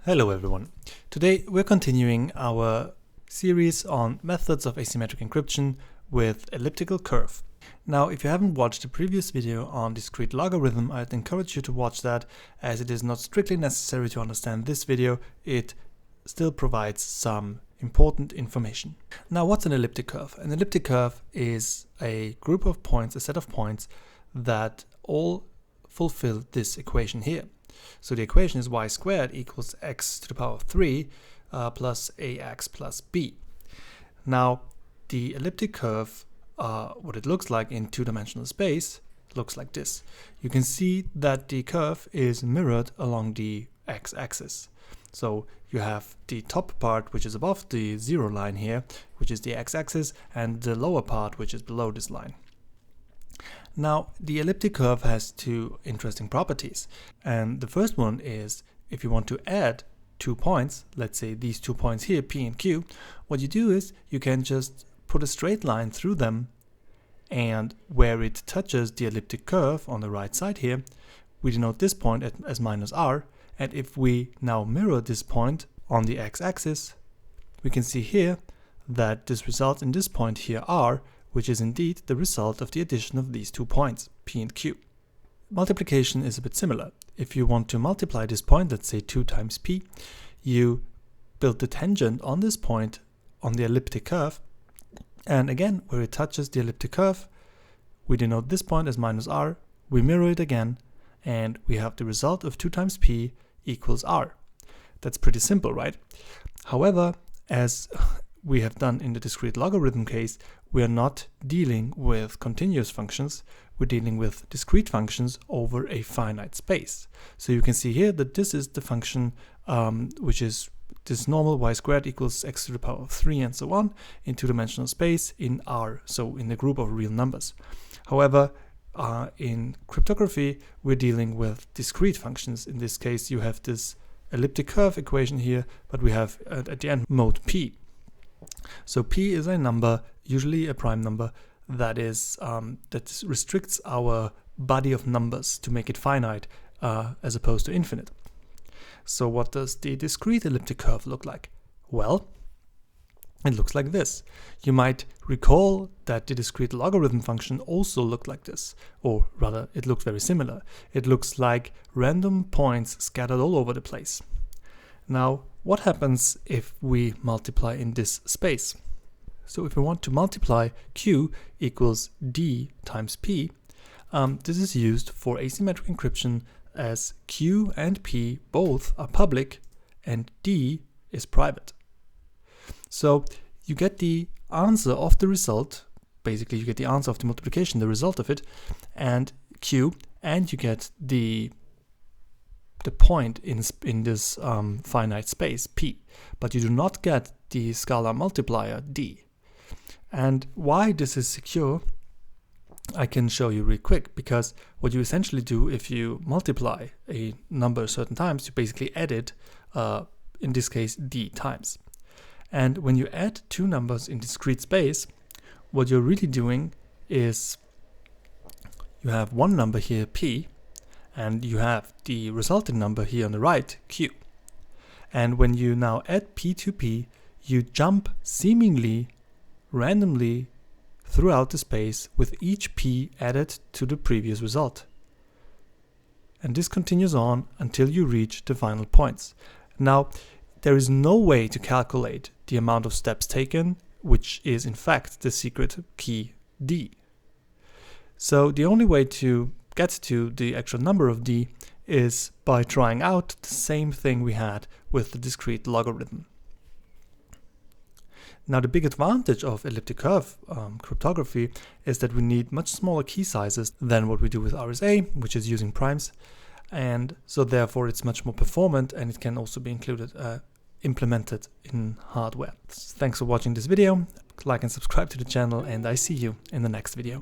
Hello everyone. Today we're continuing our series on methods of asymmetric encryption with elliptical curve. Now, if you haven't watched the previous video on discrete logarithm, I'd encourage you to watch that, as it is not strictly necessary to understand this video. It still provides some important information. Now, what's an elliptic curve? An elliptic curve is a group of points, a set of points that all fulfill this equation here. So the equation is y squared equals x to the power of 3 plus ax plus b. Now, the elliptic curve, what it looks like in two-dimensional space, looks like this. You can see that the curve is mirrored along the x-axis. So you have the top part, which is above the zero line here, which is the x-axis, and the lower part, which is below this line. Now, the elliptic curve has two interesting properties, and the first one is if you want to add 2 points, let's say these 2 points here, P and Q, what you do is you can just put a straight line through them, and where it touches the elliptic curve on the right side here, we denote this point as minus r, and if we now mirror this point on the x-axis, we can see here that this results in this point here r, which is indeed the result of the addition of these 2 points, P and Q. Multiplication is a bit similar. If you want to multiply this point, let's say 2 times P, you build the tangent on this point on the elliptic curve, and again, where it touches the elliptic curve, we denote this point as minus r, we mirror it again, and we have the result of 2 times P equals r. That's pretty simple, right? However, as we have done in the discrete logarithm case, we are not dealing with continuous functions, we're dealing with discrete functions over a finite space. So you can see here that this is the function which is this normal y squared equals x to the power of 3 and so on in two-dimensional space in R, so in the group of real numbers. However, in cryptography, we're dealing with discrete functions. In this case, you have this elliptic curve equation here, but we have at the end mode P. So P is a number, usually a prime number, that restricts our body of numbers to make it finite as opposed to infinite. So what does the discrete elliptic curve look like? Well, it looks like this. You might recall that the discrete logarithm function also looked like this, or rather, it looked very similar. It looks like random points scattered all over the place. Now, what happens if we multiply in this space? So if we want to multiply Q equals D times P, this is used for asymmetric encryption, as Q and P both are public and D is private. So you get the answer of the result, basically you get the answer of the multiplication, the result of it, and Q, and you get the point in this finite space, P, but you do not get the scalar multiplier, D. And why this is secure, I can show you real quick, because what you essentially do if you multiply a number certain times, you basically add it, in this case, D times. And when you add 2 numbers in discrete space, what you're really doing is you have one number here, P, and you have the resulting number here on the right, Q. And when you now add P to P, you jump seemingly randomly throughout the space with each P added to the previous result. And this continues on until you reach the final points. Now, there is no way to calculate the amount of steps taken, which is in fact the secret key D. So the only way to get to the actual number of D is by trying out the same thing we had with the discrete logarithm. Now, the big advantage of elliptic curve cryptography is that we need much smaller key sizes than what we do with RSA, which is using primes, and so therefore it's much more performant, and it can also be implemented in hardware. Thanks for watching this video. Like and subscribe to the channel, and I see you in the next video.